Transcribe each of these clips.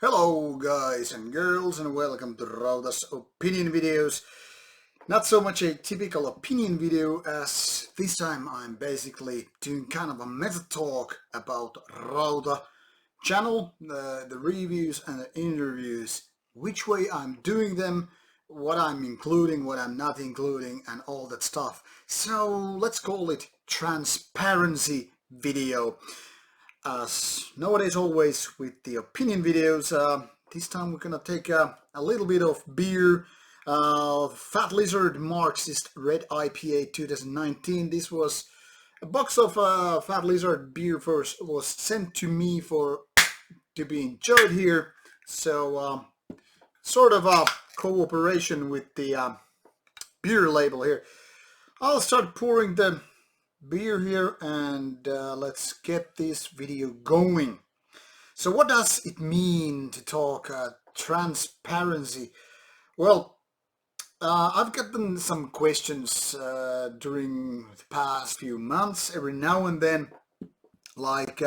Hello guys and girls and welcome to Rauta's opinion videos. Not so much a typical opinion video as this time I'm basically doing kind of a meta talk about Rauta channel, the reviews and the interviews, which way I'm doing them, what I'm including, what I'm not including and all that stuff. So let's call it transparency video. As nowadays always with the opinion videos, this time we're gonna take a little bit of beer. Fat Lizard Marxist Red IPA 2019. This was a box of Fat Lizard beer first was sent to me for to be enjoyed here. So sort of a cooperation with the beer label here. I'll start pouring the beer here and let's get this video going. So what does it mean to talk transparency? Well, I've gotten some questions during the past few months every now and then, like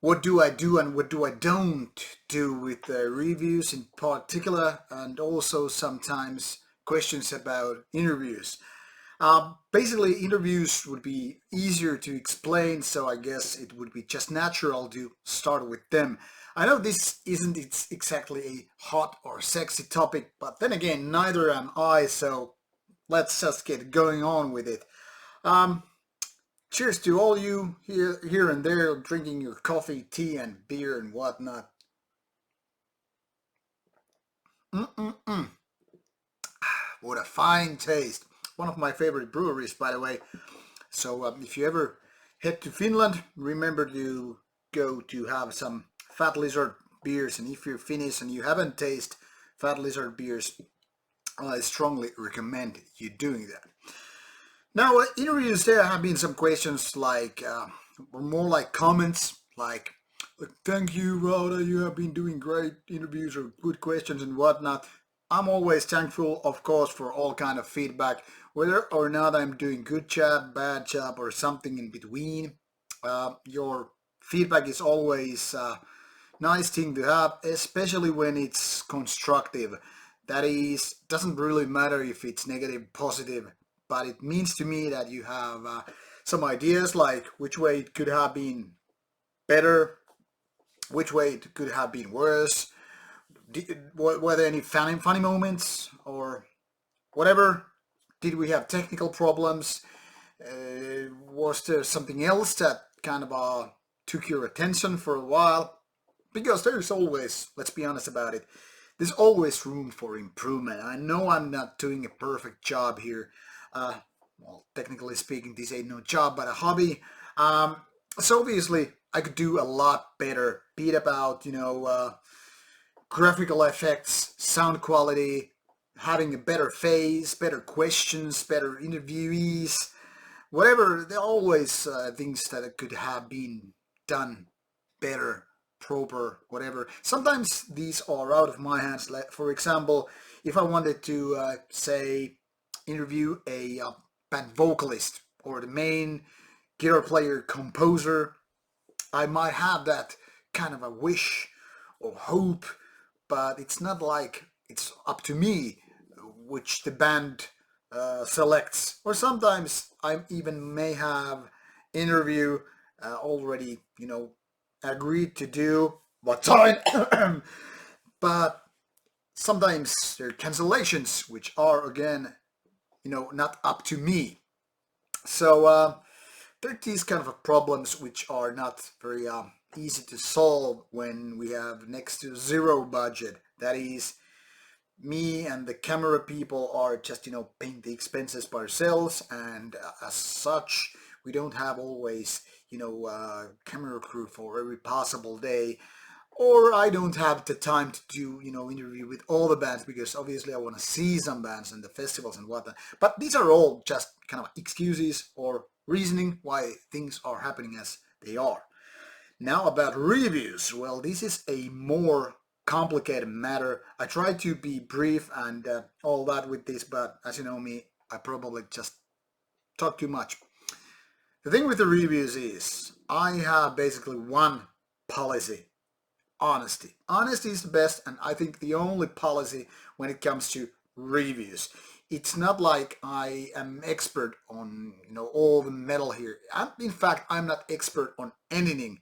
what do I do and what do I don't do with reviews in particular, and also sometimes questions about interviews. Basically, interviews would be easier to explain, so I guess it would be just natural to start with them. I know this isn't exactly a hot or sexy topic, but then again, neither am I, so let's just get going on with it. Um, Cheers to all you here and there drinking your coffee, tea, and beer and whatnot. Mm-mm-mm. What a fine taste. One of my favorite breweries, by the way. So if you ever head to Finland, remember to go to have some Fat Lizard beers. And if you're Finnish and you haven't tasted Fat Lizard beers, I strongly recommend you doing that. Now, interviews, there have been some questions like, or more like comments, like, thank you, Rauta, you have been doing great interviews or good questions and whatnot. I'm always thankful, of course, for all kind of feedback, whether or not I'm doing good job, bad job, or something in between. Your feedback is always a nice thing to have, especially when it's constructive. That is, doesn't really matter if it's negative, positive, but it means to me that you have some ideas like which way it could have been better, which way it could have been worse. Were there any funny moments or whatever? Did we have technical problems? Was there something else that kind of took your attention for a while? Because there's always, let's be honest about it, there's always room for improvement. I know I'm not doing a perfect job here. Well, technically speaking, this ain't no job but a hobby. So obviously, I could do a lot better. Be it about, graphical effects, sound quality, having a better face, better questions, better interviewees, whatever. There are always things that could have been done better, proper, whatever. Sometimes these are out of my hands. Like, for example, if I wanted to say interview a band vocalist or the main guitar player composer, I might have that kind of a wish or hope, but it's not like it's up to me which the band selects. Or sometimes I even may have interview already, agreed to do what time, but sometimes there are cancellations which are again, not up to me. So there are these kind of problems which are not very easy to solve when we have next to zero budget. That is, me and the camera people are just paying the expenses by ourselves, and as such we don't have always camera crew for every possible day, or I don't have the time to do interview with all the bands, because obviously I want to see some bands and the festivals and whatnot. But these are all just kind of excuses or reasoning why things are happening as they are. Now about reviews, well, this is a more complicated matter. I try to be brief and all that with this, but as you know me, I probably just talk too much. The thing with the reviews is I have basically one policy. honesty. Honesty is the best, and I think the only policy when it comes to reviews. It's not like I am expert on all the metal here. In fact, I'm not expert on anything,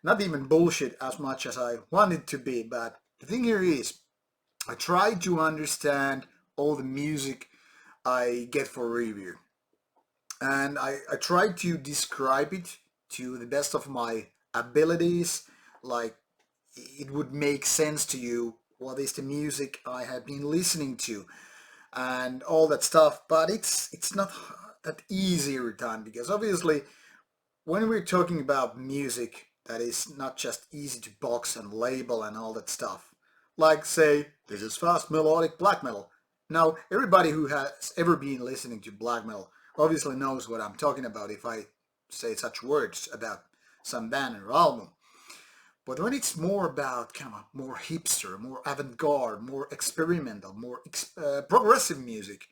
not even bullshit as much as I wanted to be. But the thing here is, I try to understand all the music I get for review, and I try to describe it to the best of my abilities, like it would make sense to you what is the music I have been listening to and all that stuff. But it's not that easy every time, because obviously when we're talking about music, that is not just easy to box and label and all that stuff. Like, say, this is fast melodic black metal. Now, everybody who has ever been listening to black metal obviously knows what I'm talking about if I say such words about some band or album. But when it's more about kind of more hipster, more avant-garde, more experimental, more progressive music,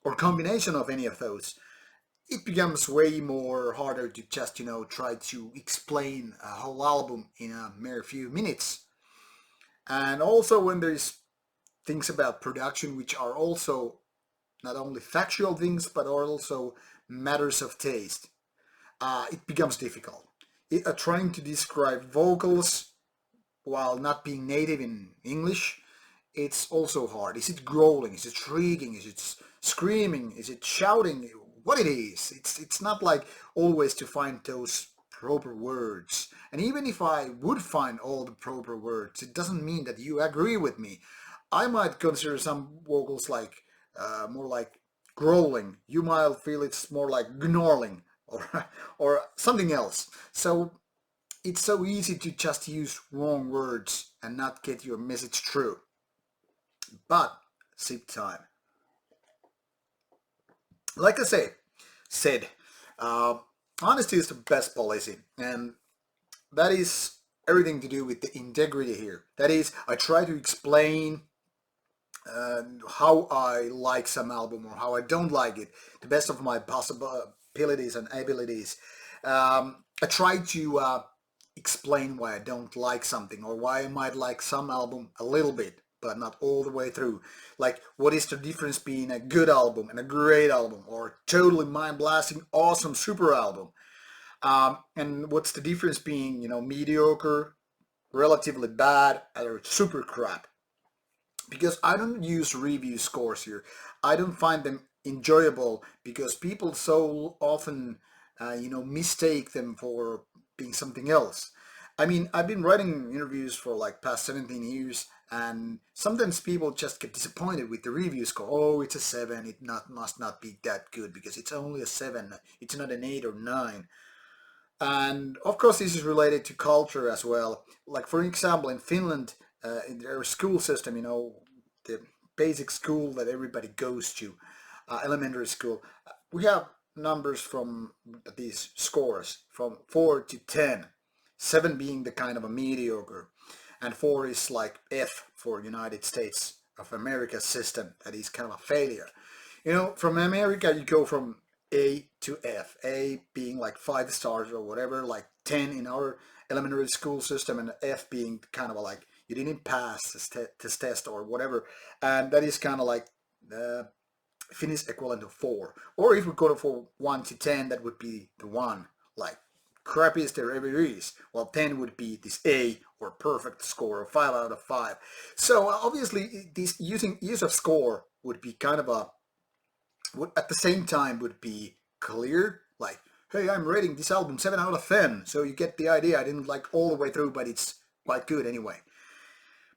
or combination of any of those, it becomes way more harder to just, try to explain a whole album in a mere few minutes. And also when there's things about production which are also not only factual things but are also matters of taste, it becomes difficult. Trying to describe vocals while not being native in English, it's also hard. Is it growling? Is it shrieking? Is it screaming? Is it shouting? What it is? It's not like always to find those proper words. And even if I would find all the proper words, it doesn't mean that you agree with me. I might consider some vocals like more like growling. You might feel it's more like gnarling or or something else. So it's so easy to just use wrong words and not get your message through. But sip time. Like I said, uh, honesty is the best policy, and that is everything to do with the integrity here. That is, I try to explain how I like some album or how I don't like it, the best of my possibilities and abilities. I try to explain why I don't like something or why I might like some album a little bit, but not all the way through. Like, what is the difference between a good album and a great album, or totally mind-blasting, awesome, super album? And what's the difference being, mediocre, relatively bad, or super crap? Because I don't use review scores here. I don't find them enjoyable because people so often, mistake them for being something else. I mean, I've been writing interviews for like past 17 years, and sometimes people just get disappointed with the review score. Oh, it's a 7. It must not be that good because it's only a 7. It's not an 8 or 9. And of course, this is related to culture as well. Like, for example, in Finland, in their school system, the basic school that everybody goes to, elementary school, we have numbers from these scores from 4 to 10, 7 being the kind of a mediocre, and 4 is like F for United States of America system, that is kind of a failure. From America you go from A to F, A being like 5 stars or whatever, like 10 in our elementary school system, and F being kind of like you didn't pass this test or whatever, and that is kind of like the Finnish equivalent of 4. Or if we go for 1 to 10, that would be the 1, like crappiest there ever is. Well, 10 would be this A or perfect score, or 5 out of 5. So obviously this use of score would be kind of would at the same time would be clear, like, hey, I'm rating this album 7 out of 10, so you get the idea. I didn't like all the way through, but it's quite good anyway.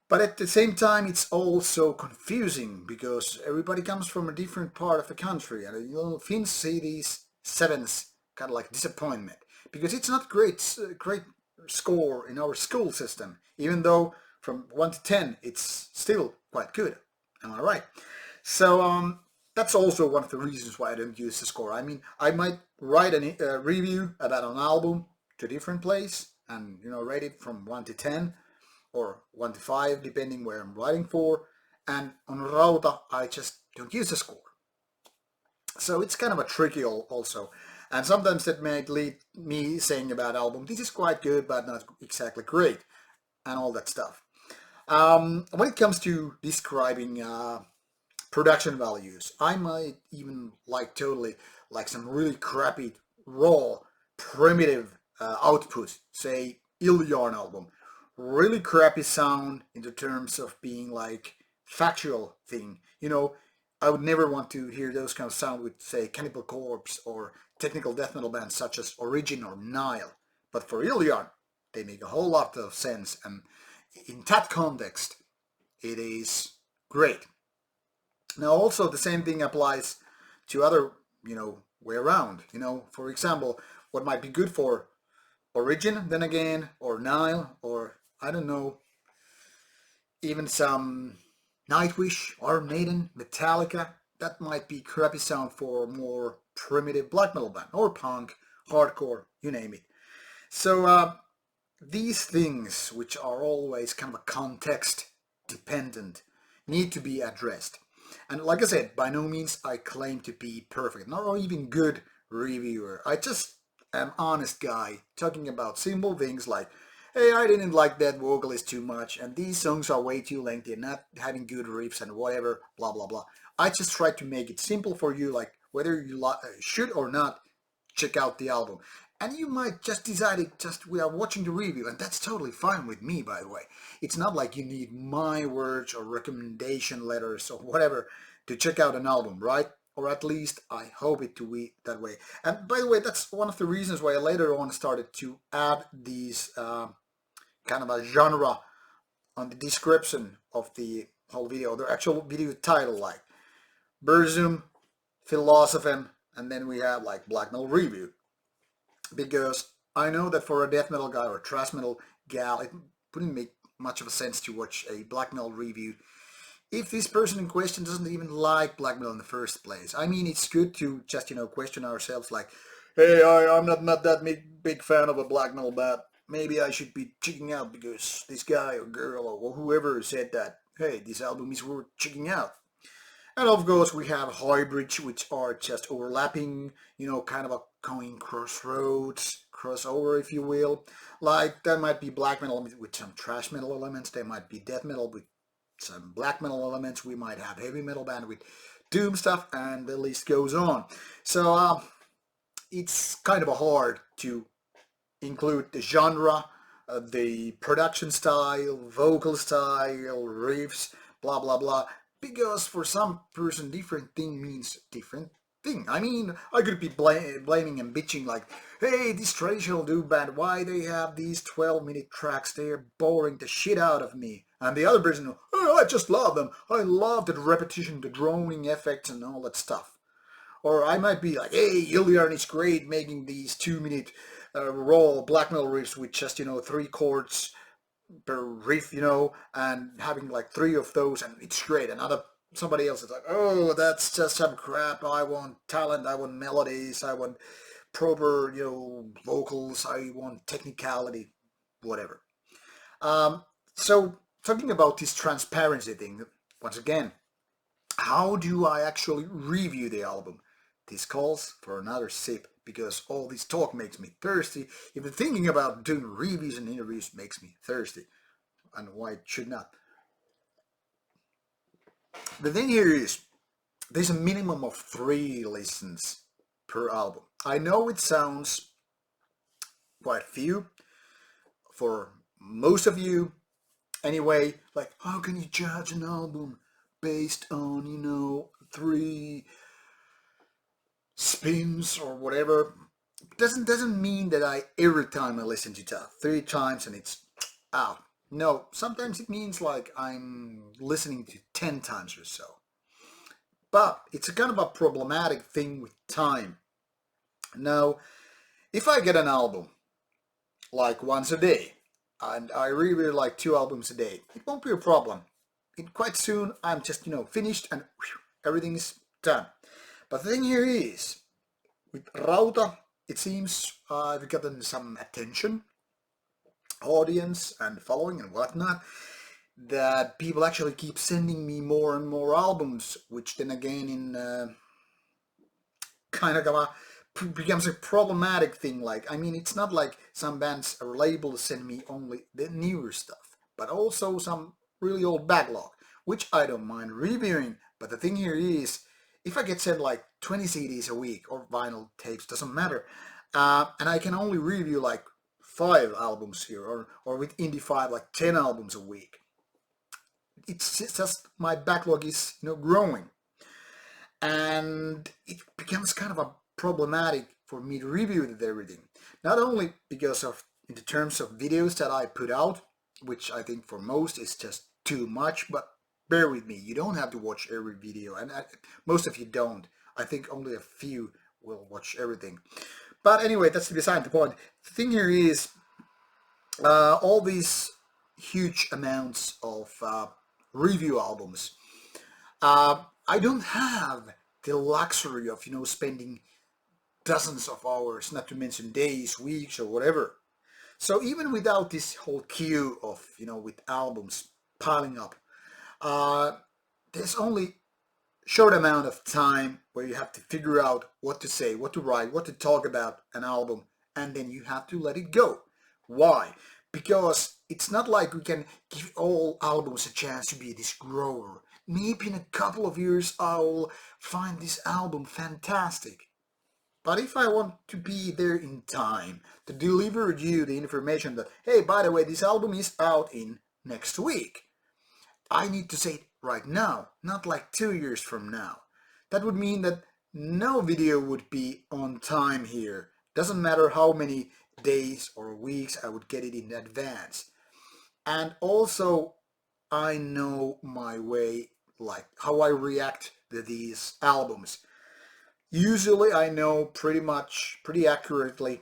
But at the same time, it's also confusing because everybody comes from a different part of the country, and Finns see these 7s kind of like disappointment because it's not great score in our school system, even though from 1 to 10 it's still quite good. Am I right? So that's also one of the reasons why I don't use the score. I mean, I might write a review about an album to a different place and rate it from 1 to 10 or 1 to 5 depending where I'm writing for, and on Rauta I just don't use the score. So it's kind of a tricky also, and sometimes that might lead me saying about album, this is quite good but not exactly great. and all that stuff. When it comes to describing production values, I might even like totally like some really crappy, raw, primitive output, say Ill album. Really crappy sound in the terms of being like factual thing. You know, I would never want to hear those kind of sound with say Cannibal Corpse or technical death metal bands such as Origin or Nile. But for Ill they make a whole lot of sense, and in that context, it is great. Now, also the same thing applies to other, way around. For example, what might be good for Origin, then again, or Nile, or I don't know, even some Nightwish, or Maiden, Metallica. That might be crappy sound for more primitive black metal band, or punk, hardcore, you name it. So these things, which are always kind of a context dependent, need to be addressed. And like I said, by no means I claim to be perfect, nor even good reviewer. I just am honest guy talking about simple things like, hey, I didn't like that vocalist too much, and these songs are way too lengthy and not having good riffs and whatever, blah blah blah. I just try to make it simple for you, like whether you should or not check out the album. And you might just decide it just without watching the review, and that's totally fine with me, by the way. It's not like you need my words or recommendation letters or whatever to check out an album, right? Or at least I hope it to be that way. And by the way, that's one of the reasons why I later on started to add these kind of a genre on the description of the whole video, the actual video title, like Burzum, Philosophem, and then we have like Black Metal Review. Because I know that for a death metal guy or a thrash metal gal, it wouldn't make much of a sense to watch a black metal review if this person in question doesn't even like black metal in the first place. I mean, it's good to just, question ourselves like, hey, I'm not that big fan of a black metal band. Maybe I should be checking out because this guy or girl or whoever said that, hey, this album is worth checking out. And of course, we have hybrids, which are just overlapping, kind of a coin crossroads, crossover, if you will. Like, there might be black metal with some thrash metal elements. There might be death metal with some black metal elements. We might have heavy metal band with doom stuff, and the list goes on. So, it's kind of hard to include the genre, the production style, vocal style, riffs, blah, blah, blah, because for some person different thing means different thing. I mean, I could be blaming and bitching like, hey, this traditional doom band, why they have these 12-minute tracks, they're boring the shit out of me. And the other person, oh, I just love them. I love the repetition, the droning effects and all that stuff. Or I might be like, hey, Iliarn is great making these 2-minute raw black metal riffs with just, 3 chords per riff, and having like 3 of those, and it's great. And somebody else is like, oh, that's just some crap. I want talent, I want melodies, I want proper, vocals, I want technicality, whatever. So talking about this transparency thing, once again, how do I actually review the album? This calls for another sip because all this talk makes me thirsty. Even thinking about doing reviews and interviews makes me thirsty. And why it should not. The thing here is, there's a minimum of 3 listens per album. I know it sounds quite few for most of you. Anyway, like, how can you judge an album based on, 3 spins or whatever? Doesn't mean that every time I listen to that 3 times and it's out. No, sometimes it means like I'm listening to 10 times or so. But it's a kind of a problematic thing with time. Now, if I get an album like once a day and I review like 2 albums a day, it won't be a problem. Quite soon I'm just finished and everything's done. But the thing here is, with Rauta, it seems I've gotten some attention, audience and following and whatnot, that people actually keep sending me more and more albums, which then again in kind of becomes a problematic thing. Like, I mean, it's not like some bands or labels send me only the newer stuff. but also some really old backlog, which I don't mind reviewing. But the thing here is, if I get sent like 20 CDs a week or vinyl tapes, doesn't matter, and I can only review like 5 albums here, or with Indie 5 like 10 albums a week. It's just my backlog is growing, and it becomes kind of a problematic for me to review everything. Not only because of in the terms of videos that I put out, which I think for most is just too much, but bear with me, you don't have to watch every video, and most of you don't. I think only a few will watch everything. But anyway, that's beside the point. The thing here is, all these huge amounts of review albums. I don't have the luxury of spending dozens of hours, not to mention days, weeks, or whatever. So even without this whole queue of with albums piling up, uh, there's only short amount of time where you have to figure out what to say, what to write, what to talk about an album, and then you have to let it go. Why? Because it's not like we can give all albums a chance to be this grower. Maybe in a couple of years I'll find this album fantastic. But if I want to be there in time to deliver you the information that, hey, by the way, this album is out in next week, I need to say it right now, not like 2 years from now. That would mean that no video would be on time here. Doesn't matter how many days or weeks I would get it in advance. And also, I know my way, like how I react to these albums. Usually I know pretty accurately,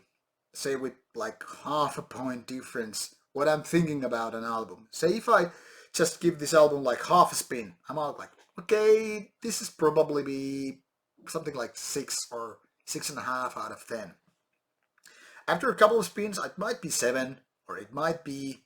say with like half a point difference, what I'm thinking about an album. Say if I just give this album like half a spin, I'm out like, okay, this is probably be something like 6 or 6.5 out of 10. After a couple of spins, it might be 7, or it might be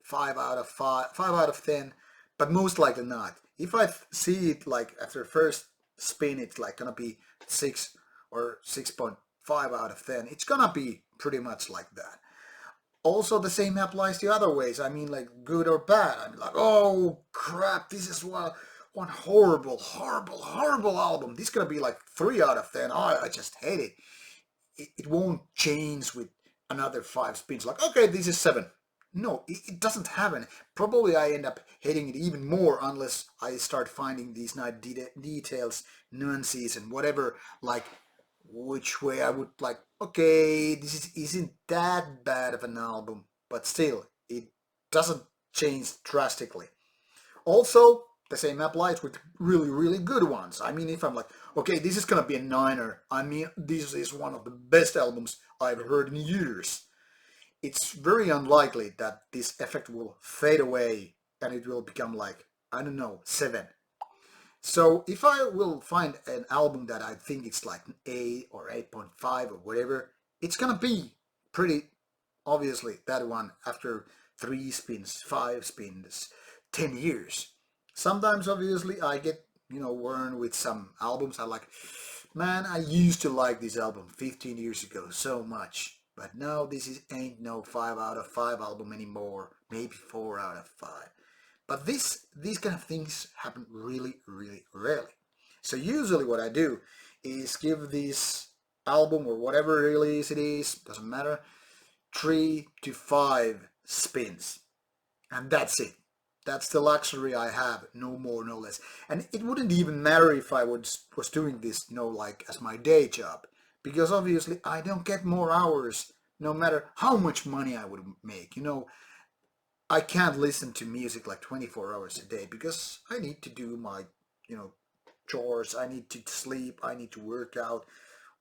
5 out of 5 out of 10, but most likely not. If I see it like after first spin, it's like gonna be 6 or 6.5 out of 10. It's gonna be pretty much like that. Also, the same applies the other ways. I mean, like good or bad. I mean, like, oh crap, this is one horrible album. This is gonna be like 3 out of 10. Oh, I just hate it. It won't change with another 5 spins. Like, okay, this is 7. No, it doesn't happen. Probably I end up hating it even more unless I start finding these nice details, nuances, and whatever, like which way I would like, okay, isn't that bad of an album, but still, it doesn't change drastically. Also, the same applies with really good ones. I mean, if I'm like, okay, this is gonna be a 9er, I mean, this is one of the best albums I've heard in years, it's very unlikely that this effect will fade away and it will become like, I don't know, 7. So if I will find an album that I think it's like an 8 or 8.5 or whatever, it's gonna be pretty obviously that one after 3 spins, 5 spins, 10 years. Sometimes obviously I get, worn with some albums. I like, man, I used to like this album 15 years ago so much. But now ain't no 5 out of 5 album anymore. Maybe 4 out of 5. But these kind of things happen really rarely. So usually what I do is give this album or whatever release it is, doesn't matter, 3 to 5 spins. And that's it. That's the luxury I have, no more, no less. And it wouldn't even matter if I was doing this, like as my day job. Because obviously I don't get more hours no matter how much money I would make. I can't listen to music like 24 hours a day because I need to do my, chores, I need to sleep, I need to work out,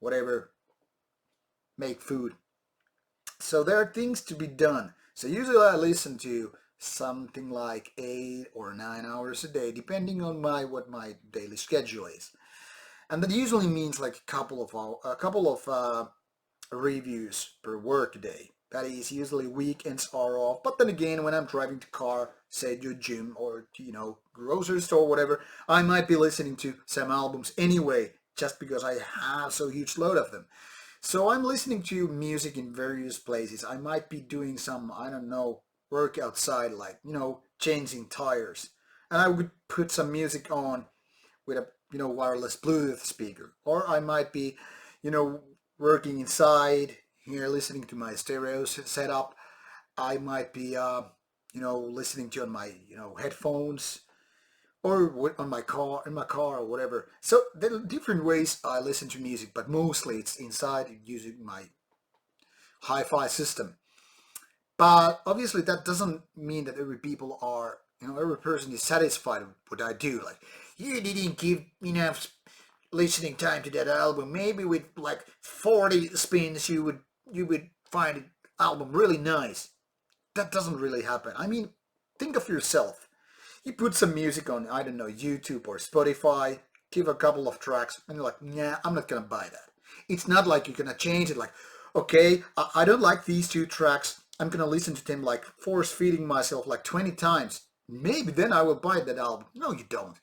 whatever, make food. So there are things to be done. So usually I listen to something like 8 or 9 hours a day, depending on what my daily schedule is. And that usually means like a couple of reviews per work day. That is, usually weekends are off. But then again, when I'm driving the car, say to a gym or grocery store or whatever, I might be listening to some albums anyway, just because I have so huge load of them. So I'm listening to music in various places. I might be doing some, I don't know, work outside, like, changing tires. And I would put some music on with a, wireless Bluetooth speaker. Or I might be, you know, working inside here, listening to my stereo setup. I might be, listening to on my, headphones or on my car, in my car or whatever. So there are different ways I listen to music, but mostly it's inside using my hi-fi system. But obviously that doesn't mean that every person is satisfied with what I do. Like, you didn't give enough listening time to that album. Maybe with like 40 spins you would find the album really nice. That doesn't really happen. I mean, think of yourself. You put some music on, I don't know, YouTube or Spotify, give a couple of tracks, and you're like, nah, I'm not gonna buy that. It's not like you're gonna change it like, okay, I don't like these two tracks. I'm gonna listen to them like force feeding myself like 20 times. Maybe then I will buy that album. No, you don't.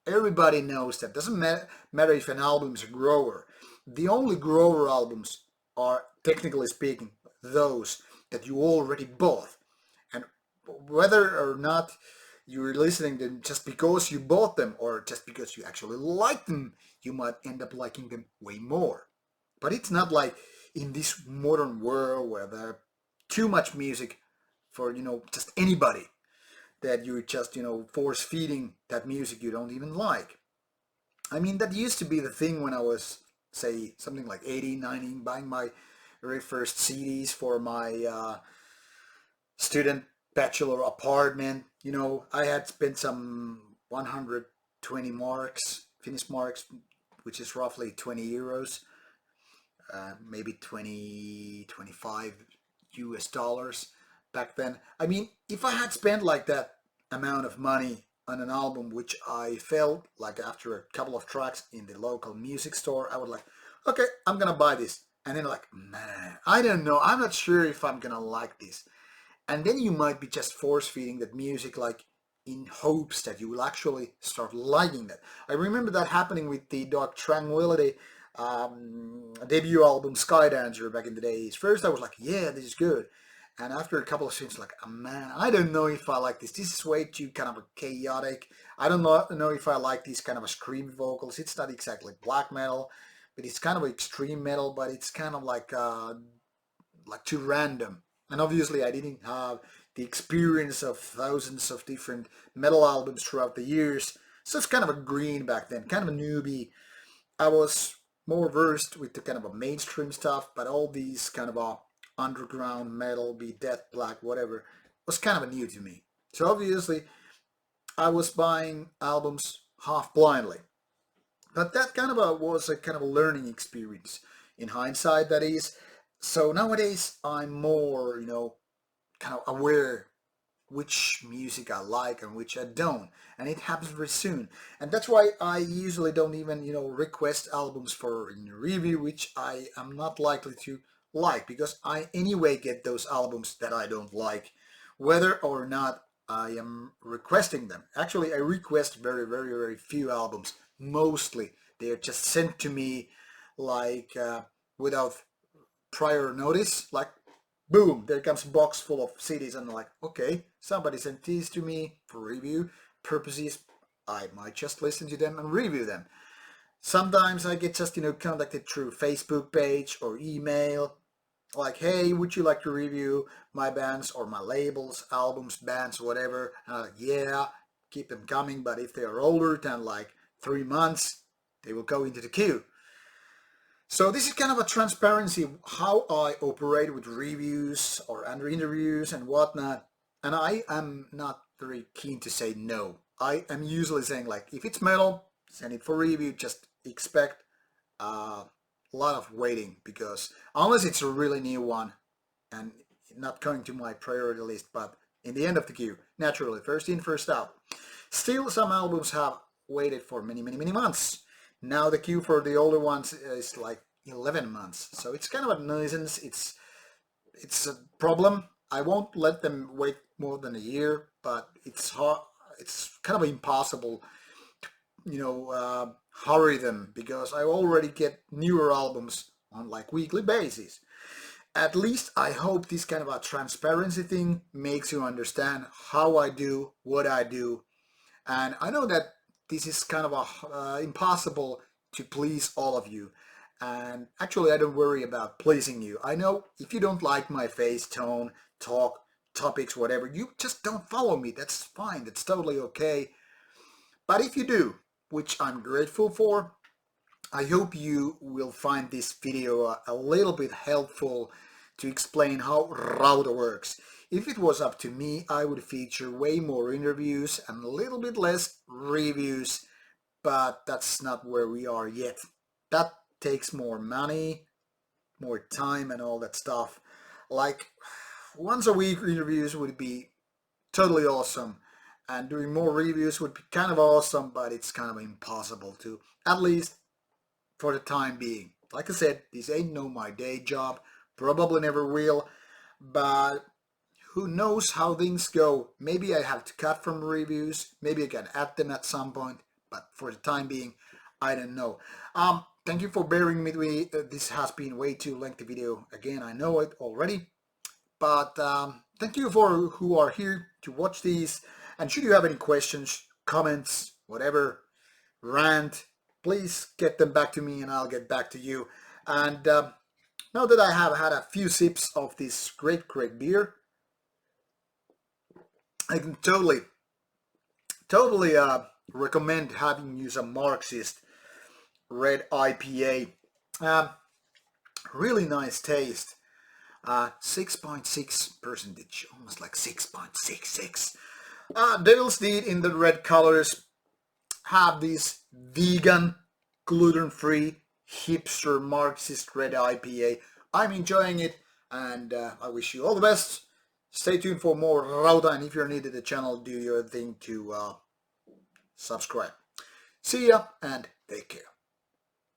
Everybody knows that. Doesn't matter if an album is a grower. The only grower albums are, technically speaking, those that you already bought. And whether or not you're listening to them just because you bought them or just because you actually like them, you might end up liking them way more. But it's not like in this modern world where there's too much music for, just anybody, that you're just, force feeding that music you don't even like. I mean, that used to be the thing when I was, say, something like 80, 90, buying my very first CDs for my student bachelor apartment. I had spent some 120 marks, Finnish marks, which is roughly 20 euros, maybe 20, 25 US dollars back then. I mean, if I had spent like that amount of money on an album, which I felt like after a couple of tracks in the local music store, I would like, okay, I'm gonna buy this. And then like, man, I don't know, I'm not sure if I'm gonna like this. And then you might be just force feeding that music like in hopes that you will actually start liking that. I remember that happening with the Dark Tranquility debut album Skydancer back in the days. First I was like, yeah, this is good. And after a couple of streams, like, oh, man, I don't know if I like this. This is way too kind of a chaotic. I don't know if I like these kind of a scream vocals. It's not exactly black metal, but it's kind of extreme metal, but it's kind of like too random. And obviously I didn't have the experience of thousands of different metal albums throughout the years. So it's kind of a green back then, kind of a newbie. I was more versed with the kind of a mainstream stuff, but all these kind of a underground metal, be death, black, whatever, was kind of new to me. So obviously I was buying albums half blindly. But that kind of was a kind of a learning experience. In hindsight, that is. So nowadays I'm more, kind of aware which music I like and which I don't, and it happens very soon. And that's why I usually don't even, request albums for review, which I am not likely to like, because I anyway get those albums that I don't like, whether or not I am requesting them. Actually, I request very, very, very few albums. Mostly they are just sent to me like without prior notice, like boom, there comes a box full of CDs, and I'm like, okay, somebody sent these to me for review purposes. I might just listen to them and review them. Sometimes I get just, contacted through Facebook page or email, like, hey, would you like to review my bands or my labels, albums, bands, whatever? And I'm like, yeah, keep them coming, but if they are older than like 3 months, they will go into the queue. So this is kind of a transparency of how I operate with reviews or under interviews and whatnot. And I am not very keen to say no. I am usually saying like, if it's metal, send it for review. Just expect a lot of waiting, because unless it's a really new one and not going to my priority list, but in the end of the queue, naturally, first in, first out. Still, some albums have waited for many, many, many months. Now the queue for the older ones is like 11 months. So it's kind of a nuisance. It's a problem. I won't let them wait more than a year, but it's hard. It's kind of impossible to, hurry them, because I already get newer albums on like weekly basis. At least I hope this kind of a transparency thing makes you understand how I do, what I do. And I know that this is kind of impossible to please all of you. And actually, I don't worry about pleasing you. I know if you don't like my face, tone, talk, topics, whatever, you just don't follow me. That's fine. That's totally okay. But if you do, which I'm grateful for, I hope you will find this video a little bit helpful to explain how Rauta works. If it was up to me, I would feature way more interviews and a little bit less reviews, but that's not where we are yet. That takes more money, more time and all that stuff. Like once a week interviews would be totally awesome, and doing more reviews would be kind of awesome, but it's kind of impossible to, at least for the time being. Like I said, this ain't no my day job, probably never will, but who knows how things go. Maybe I have to cut from reviews, maybe I can add them at some point, but for the time being, I don't know. Thank you for bearing with me. This has been way too lengthy video. Again, I know it already, but thank you for who are here to watch these. And should you have any questions, comments, whatever, rant, please get them back to me and I'll get back to you. And now that I have had a few sips of this great beer, I can totally recommend having you some Marxist red IPA. Really nice taste. 6.6 percentage, almost like 6.66. Devil's Deed in the red colors have this vegan, gluten-free, hipster Marxist red IPA. I'm enjoying it, and I wish you all the best. Stay tuned for more Rauta, and if you're new to the channel, do your thing to subscribe. See ya, and take care.